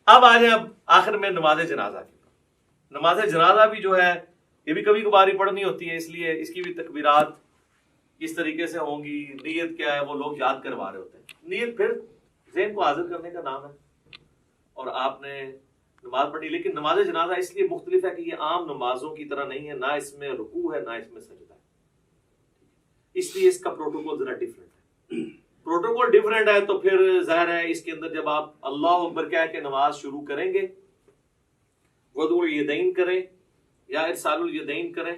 اب آ جائیں اب آخر میں نماز جنازہ کی. نماز جنازہ بھی جو ہے یہ بھی کبھی کبھار ہی پڑھنی ہوتی ہے، اس لیے اس کی بھی تکبیرات کس طریقے سے ہوں گی، نیت کیا ہے، وہ لوگ یاد کروا رہے ہوتے ہیں. نیت پھر ذہن کو حاضر کرنے کا نام ہے اور آپ نے نماز پڑھی. لیکن نماز جنازہ اس لیے مختلف ہے کہ یہ عام نمازوں کی طرح نہیں ہے، نہ اس میں رکوع ہے نہ اس میں سجدہ ہے، اس لیے اس کا پروٹوکول ذرا ڈیفرنٹ ہے. پروٹوکول ڈیفرنٹ ہے تو پھر ظاہر ہے اس کے اندر جب آپ اللہ اکبر کہہ کے نماز شروع کریں گے، وضع الیدین کریں یا ارسال الیدین کریں،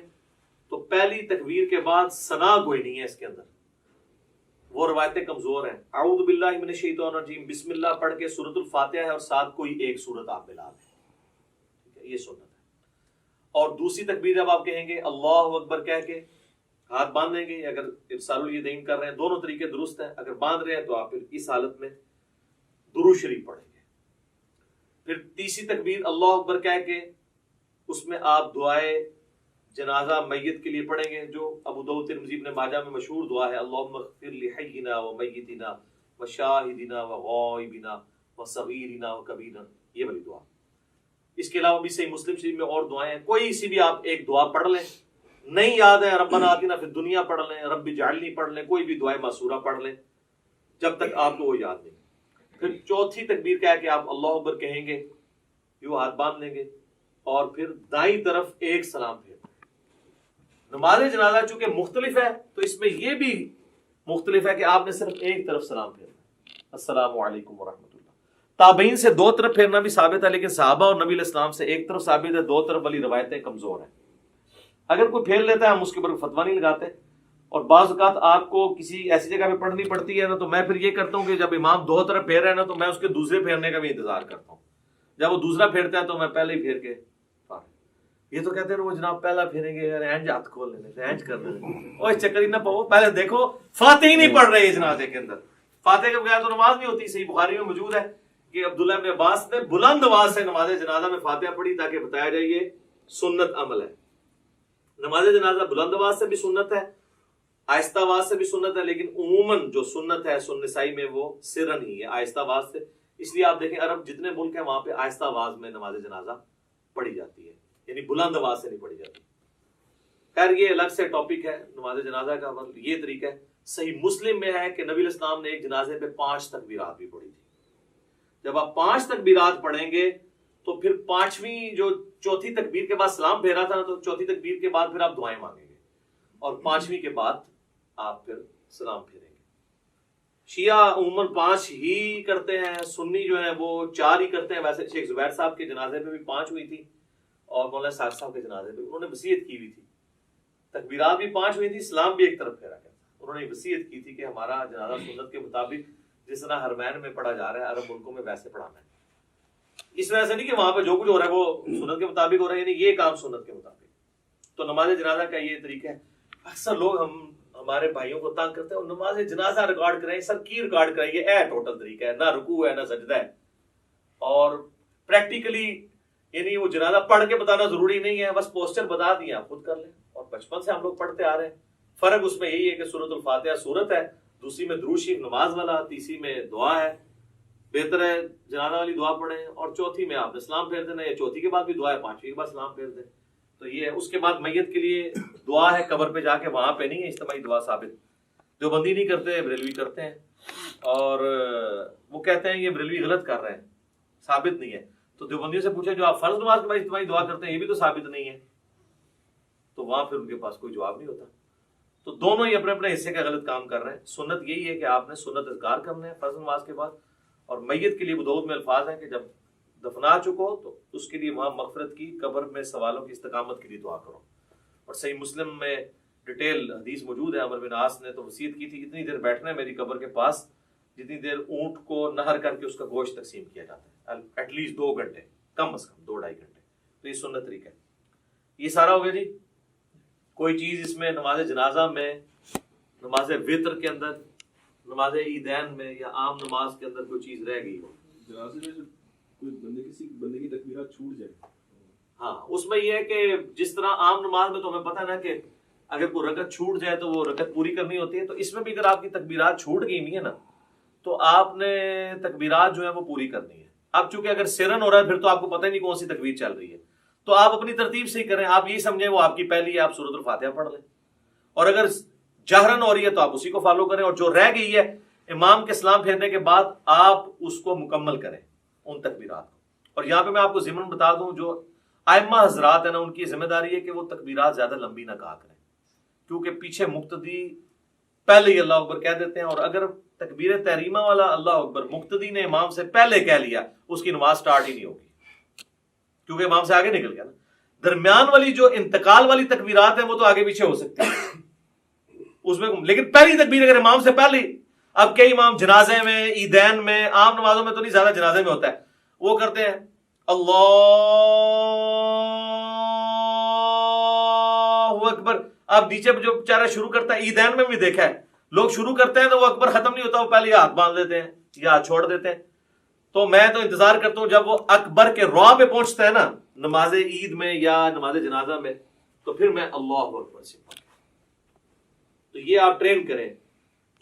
تو پہلی تکبیر کے بعد ثنا کوئی نہیں ہے اس کے اندر. وہ روایتیں کمزور ہیں. اعوذ باللہ من الشیطان الرجیم، بسم اللہ پڑھ کے سورۃ الفاتحہ ہے اور ساتھ کوئی ایک سورت آپ ملا دیں، یہ سنت ہے. اور دوسری تکبیر جب آپ کہیں گے اللہ اکبر کہہ کے ہاتھ باندھ لیں گے، اگر ارسال الیدین کر رہے ہیں دونوں طریقے درست ہیں، اگر باندھ رہے ہیں تو آپ پھر اس حالت میں درود شریف پڑھیں گے. پھر تیسری تکبیر اللہ اکبر کہہ کے اس میں آپ دعائے جنازہ میت کے لیے پڑھیں گے، جو ابو داؤد ترمذی ابن ماجہ میں مشہور دعا ہے، اللہم اغفر لحینا ومیتنا وشاہدنا وغائبنا وصغیرنا وکبیرنا، یہ والی دعا. اس کے علاوہ بھی صحیح مسلم شریف میں اور دعائیں ہیں، کوئی سی بھی آپ ایک دعا پڑھ لیں. نہیں یاد ہے ربنا آتنا فی الدنیا پڑھ لیں، رب اجعلنی پڑھ لیں، کوئی بھی دعائے معصورہ پڑھ لیں جب تک آپ کو وہ یاد نہیں. پھر چوتھی تکبیر کہہ کے آپ اللہ اکبر کہیں گے، یوں ہاتھ باندھ لیں گے اور پھر دائیں طرف ایک سلام پھیر. نماز جنازہ چونکہ مختلف ہے تو اس میں یہ بھی مختلف ہے کہ آپ نے صرف ایک طرف سلام پھیرنا، السلام علیکم ورحمۃ اللہ. تابعین سے دو طرف پھیرنا بھی ثابت ہے، لیکن صحابہ اور نبی علیہ السلام سے ایک طرف ثابت ہے، دو طرف والی روایتیں کمزور ہیں. اگر کوئی پھیر لیتا ہے ہم اس کے اوپر فتویٰ نہیں لگاتے. اور بعض اوقات آپ کو کسی ایسی جگہ پہ پڑھنی پڑتی ہے نا، تو میں پھر یہ کرتا ہوں کہ جب امام دو طرف پھیر رہے ہیں نا، تو میں اس کے دوسرے پھیرنے کا بھی انتظار کرتا ہوں. جب وہ دوسرا پھیرتا ہے تو میں پہلے ہی پھیر کے. یہ تو کہتے ہیں وہ جناب پہلا پھیریں گے، اینج ہاتھ کھول لینے، اینج کر لینے، اور اس چکر ہی نہ پاؤ. پہلے دیکھو فاتحہ ہی نہیں پڑھ رہے جنازے کے اندر، فاتحہ کے بغیر تو نماز نہیں ہوتی. صحیح بخاری میں موجود ہے کہ عبداللہ ابن عباس نے بلند آواز سے نماز جنازہ میں فاتحہ پڑھی تاکہ بتایا جائے یہ سنت عمل ہے. نماز جنازہ بلند آواز سے بھی سنت ہے، آہستہ آواز سے بھی سنت ہے، لیکن عموماً جو سنت ہے سنن نسائی میں وہ سرن ہی ہے، آہستہ آواز سے. اس لیے آپ دیکھیں عرب جتنے ملک ہیں وہاں پہ آہستہ آواز میں نماز جنازہ پڑھی جاتی ہے، یعنی بلند آواز سے نہیں پڑھی جاتی. خیر یہ الگ سے ٹاپک ہے نماز جنازہ کا. یہ طریقہ ہے. صحیح مسلم میں ہے کہ نبی علیہ السلام نے ایک جنازے پہ 5 تکبیرات بھی پڑھی تھی. جب آپ 5 تکبیرات پڑھیں گے تو پھر پانچویں جو چوتھی تکبیر کے بعد سلام پھیرا تھا نا، تو چوتھی تکبیر کے بعد پھر آپ دعائیں مانگیں گے اور پانچویں کے بعد آپ پھر سلام پھیریں گے. شیعہ عموماً 5 ہی کرتے ہیں، سنی جو ہیں وہ 4 ہی کرتے ہیں. ویسے شیخ زبیر صاحب کے جنازے پہ بھی 5 ہوئی تھی اور مولانا ساق صاحب کے جنازے پہ انہوں نے وصیت کی ہوئی تھی، تکبیرات بھی 5 ہوئی تھی، سلام بھی ایک طرف پھیرا گیا. انہوں نے وصیت کی تھی کہ ہمارا جنازہ سنت کے مطابق جس طرح حرمین میں پڑھا جا رہا ہے عرب ملکوں میں ویسے پڑھانا ہے. اس وجہ سے نہیں کہ وہاں پہ جو کچھ ہو رہا ہے وہ سنت کے مطابق ہو رہا ہے، یعنی یہ کام سنت کے مطابق. تو نماز جنازہ کا یہ طریقہ ہے. اکثر لوگ ہمارے بھائیوں کو تنگ کرتے ہیں اور نماز جنازہ ریکارڈ کریں، سر کی ریکارڈ کریں، یہ ٹوٹل طریقہ ہے، نہ رکوع ہے نہ سجدہ ہے. اور پریکٹیکلی یعنی وہ جنازہ پڑھ کے بتانا ضروری نہیں ہے، بس پوسچر بتا دیا خود کر لیں. اور بچپن سے ہم لوگ پڑھتے آ رہے ہیں. فرق اس میں یہی ہے کہ سورۃ الفاتحہ سورت ہے، دوسری میں درود شریف نماز والا، تیسری میں دعا ہے. بہتر ہے جنازہ والی دعا پڑھیں اور چوتھی میں آپ نے سلام پھیر دینا، یا چوتھی کے بعد بھی دعا ہے، پانچویں کے بعد سلام پھیر دیں. تو یہ اس کے بعد میت کے لیے دعا ہے، قبر پہ جا کے وہاں پہ نہیں ہے اجتماعی دعا ثابت. جو بندی نہیں کرتے بریلوی کرتے ہیں اور وہ کہتے ہیں یہ بریلوی غلط کر رہے ہیں، ثابت نہیں ہے. تو دیوبندیوں سے پوچھا جو آپ فرض نماز کے بعد اجتماعی دعا کرتے ہیں یہ بھی تو ثابت نہیں ہے، تو وہاں پھر ان کے پاس کوئی جواب نہیں ہوتا. تو دونوں ہی اپنے اپنے حصے کا غلط کام کر رہے ہیں. سنت یہی ہے کہ آپ نے سنت اذکار کرنے ہیں فرض نماز کے بعد. اور میت کے لیے ابو میں الفاظ ہیں کہ جب دفنا چکو تو اس کے لیے وہاں مغفرت کی، قبر میں سوالوں کی استقامت کے لیے دعا کرو. اور صحیح مسلم میں ڈیٹیل حدیث موجود ہے. عمر بن عاص نے تو وصیت کی تھی اتنی دیر بیٹھنا ہے میری قبر کے پاس جتنی دیر اونٹ کو نہر کر کے اس کا گوشت تقسیم کیا جاتا ہے، ایٹ لیسٹ 2 گھنٹے، کم از کم 2-2.5 گھنٹے. تو یہ سنت طریقہ ہے. یہ سارا ہو گیا جی. کوئی چیز اس میں نماز جنازہ میں، نماز وتر کے اندر، نماز عیدین میں یا عام نماز کے اندر کوئی چیز رہ گئی ہو؟ جنازے میں کوئی کسی بندے کی تکبیرات چھوٹ جائے، ہاں اس میں یہ ہے کہ جس طرح عام نماز میں تو ہمیں پتہ نا کہ اگر کوئی رکعت چھوٹ جائے تو وہ رکعت پوری کرنی ہوتی ہے. تو اس میں بھی اگر آپ کی تکبیرات چھوٹ گئی ہوئی ہیں نا تو آپ نے تکبیرات جو ہیں وہ پوری کرنی ہے. اب چونکہ اگر سرن ہو رہا ہے پھر تو آپ کو پتہ ہی نہیں کون سی تکبیر چل رہی ہے، تو آپ اپنی ترتیب سے ہی کریں. آپ یہی سمجھیں وہ آپ کی پہلی ہے، آپ سورۃ الفاتحہ پڑھ لیں. اور اگر جہرن ہو رہی ہے تو آپ اسی کو فالو کریں، اور جو رہ گئی ہے امام کے سلام پھیرنے کے بعد آپ اس کو مکمل کریں ان تکبیرات کو. اور یہاں پہ میں آپ کو ضمن بتا دوں، جو ائمہ حضرات ہیں نا، ان کی ذمہ داری ہے کہ وہ تکبیرات زیادہ لمبی نہ کہا کریں، کیونکہ پیچھے مقتدی پہلے ہی اللہ اکبر کہہ دیتے ہیں، اور اگر تکبیر تحریمہ والا اللہ اکبر مقتدی نے امام سے پہلے کہہ لیا اس کی نماز سٹارٹ ہی نہیں ہوگی، کیونکہ امام سے آگے نکل گیا نا. درمیان والی جو انتقال والی تکبیرات ہیں وہ تو آگے پیچھے ہو سکتی ہیں اس میں، لیکن پہلی تکبیر اگر امام سے پہلے، اب کئی امام جنازے میں، عیدین میں، عام نمازوں میں تو نہیں، زیادہ جنازے میں ہوتا ہے، وہ کرتے ہیں اللہ اکبر. اب نیچے جو بیچارہ شروع کرتا ہے، عیدین میں بھی دیکھا ہے لوگ شروع کرتے ہیں تو وہ اکبر ختم نہیں ہوتا، وہ پہلے ہاتھ باندھ دیتے ہیں یا ہاتھ چھوڑ دیتے ہیں. تو میں تو انتظار کرتا ہوں جب وہ اکبر کے رع پہ پہنچتا ہے نا نماز عید میں یا نماز جنازہ میں، تو پھر میں اللہ اکبر سے پڑھوں. تو یہ آپ ٹرین کریں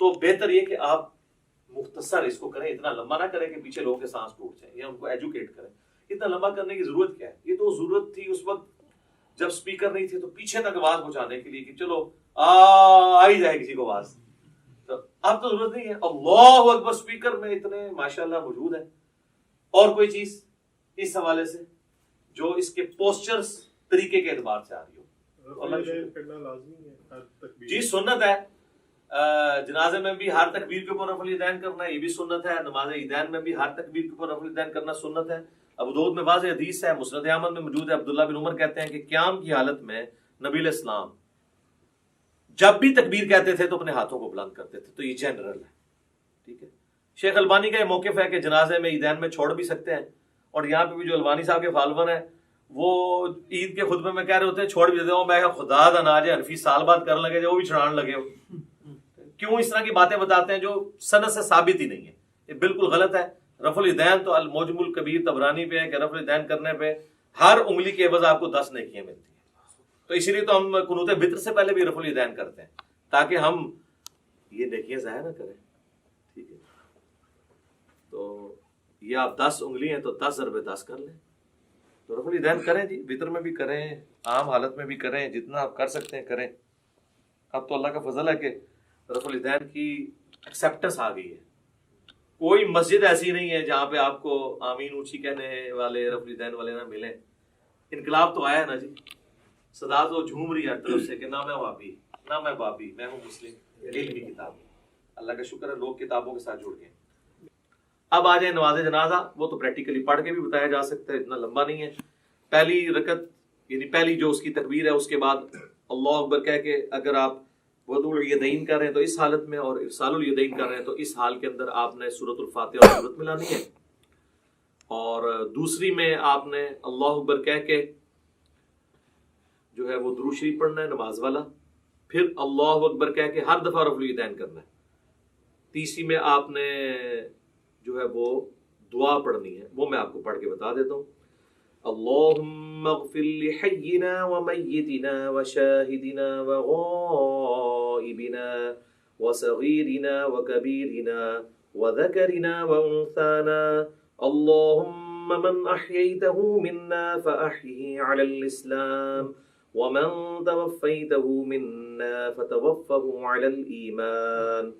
تو بہتر یہ کہ آپ مختصر اس کو کریں، اتنا لمبا نہ کریں کہ پیچھے لوگوں کے سانس ٹوٹ جائیں، یا ان کو ایجوکیٹ کریں. اتنا لمبا کرنے کی ضرورت کیا ہے؟ یہ تو ضرورت تھی اس وقت جب سپیکر نہیں تھے، تو پیچھے تک آواز پہنچانے کے لیے کہ چلو آ ہی جائے کسی کو آواز. تو اب تو ضرورت نہیں ہے. اللہ اکبر سپیکر میں اتنے ماشاءاللہ موجود ہیں. اور کوئی چیز اس حوالے سے جو اس کے پوسچرز طریقے کے اعتبار سے آ رہی ہو؟ جی سنت ہے، جنازے میں بھی ہر تکبیر کے اوپر رفع الیدین کرنا، یہ بھی سنت ہے. نماز عیدین میں بھی ہر تکبیر کے اوپر رفع الیدین کرنا سنت ہے. ابو داؤد میں واضح حدیث ہے، مسند احمد میں موجود ہے. عبداللہ بن عمر کہتے ہیں کہ قیام کی حالت میں نبی علیہ السلام جب بھی تکبیر کہتے تھے تو اپنے ہاتھوں کو بلند کرتے تھے. تو یہ جنرل ہے، ٹھیک ہے. شیخ البانی کا یہ موقف ہے کہ جنازے میں عیدین میں چھوڑ بھی سکتے ہیں، اور یہاں پہ بھی جو البانی صاحب کے فالوور ہیں وہ عید کے خطبے میں کہہ رہے ہوتے ہیں چھوڑ بھی دیتے ہوں. میں خدا دا ناجے حنفی سال بعد کرنے لگے جو وہ بھی چھڑان لگے ہو. کیوں اس طرح کی باتیں بتاتے ہیں جو سند سے ثابت ہی نہیں ہے؟ یہ بالکل غلط ہے. رفع الیدین تو المعجم الکبیر طبرانی پہ ہے کہ رفع الیدین کرنے پہ ہر انگلی کے عوض آپ کو 10 نیکیاں ملتی ہیں. تو اسی لیے تو ہم قنوت وتر سے پہلے بھی رفع الیدین کرتے ہیں تاکہ ہم یہ نیکیاں ضائع نہ کریں، ٹھیک ہے. تو یہ آپ 10 انگلی ہیں تو 10 ضرب 10 کر لیں. تو رفع الیدین کریں جی، وتر میں بھی کریں، عام حالت میں بھی کریں، جتنا آپ کر سکتے ہیں کریں. اب تو اللہ کا فضل ہے کہ رفع الیدین کی ایکسیپٹنس آ گئی ہے. کوئی مسجد ایسی نہیں ہے جہاں پہ آپ کو آمین اونچی کہنے والے رفع الیدین والے نہ ملیں. انقلاب تو آیا ہے نا جی، صدا تو جھوم رہی ہے ہر طرف سے کہ نہ میں وہابی نہ میں بابی، میں ہوں مسلم، علمی کتاب. اللہ کا شکر ہے لوگ کتابوں کے ساتھ جڑ گئے. اب آ جائیں نماز جنازہ، وہ تو پریکٹیکلی پڑھ کے بھی بتایا جا سکتا ہے، اتنا لمبا نہیں ہے. پہلی رکعت یعنی پہلی جو اس کی تکبیر ہے اس کے بعد اللہ اکبر کہہ کے اگر آپ وضوء الیدین کر رہے ہیں تو اس حالت میں، اور ارسال الیدین کر رہے ہیں تو اس حال کے اندر آپ نے سورۃ الفاتحہ اور سورت ملانی ہے. اور دوسری میں آپ نے اللہ اکبر کہہ کے جو ہے وہ درود شریف پڑھنا ہے نماز والا، پھر اللہ اکبر کہہ کے ہر دفعہ رفع الیدین کرنا ہے. تیسری میں آپ نے جو ہے وہ دعا پڑھنی ہے، وہ میں آپ کو پڑھ کے بتا دیتا ہوں. اللہم اغفر لحینا ومیتنا وشاہدنا وغائبنا وصغیرنا وکبیرنا وذکرنا وانثانا اللہم من احییتہ منا فاحیہ علی الاسلام ومن توفیتہ منا فتوفہ علی الایمان.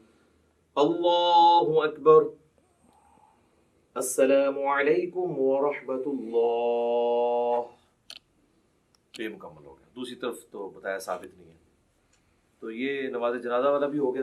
اللہ اکبر. السلام علیکم ورحمۃ اللہ. یہ مکمل ہو گیا. دوسری طرف تو بتایا ثابت نہیں ہے. تو یہ نماز جنازہ والا بھی ہو گیا.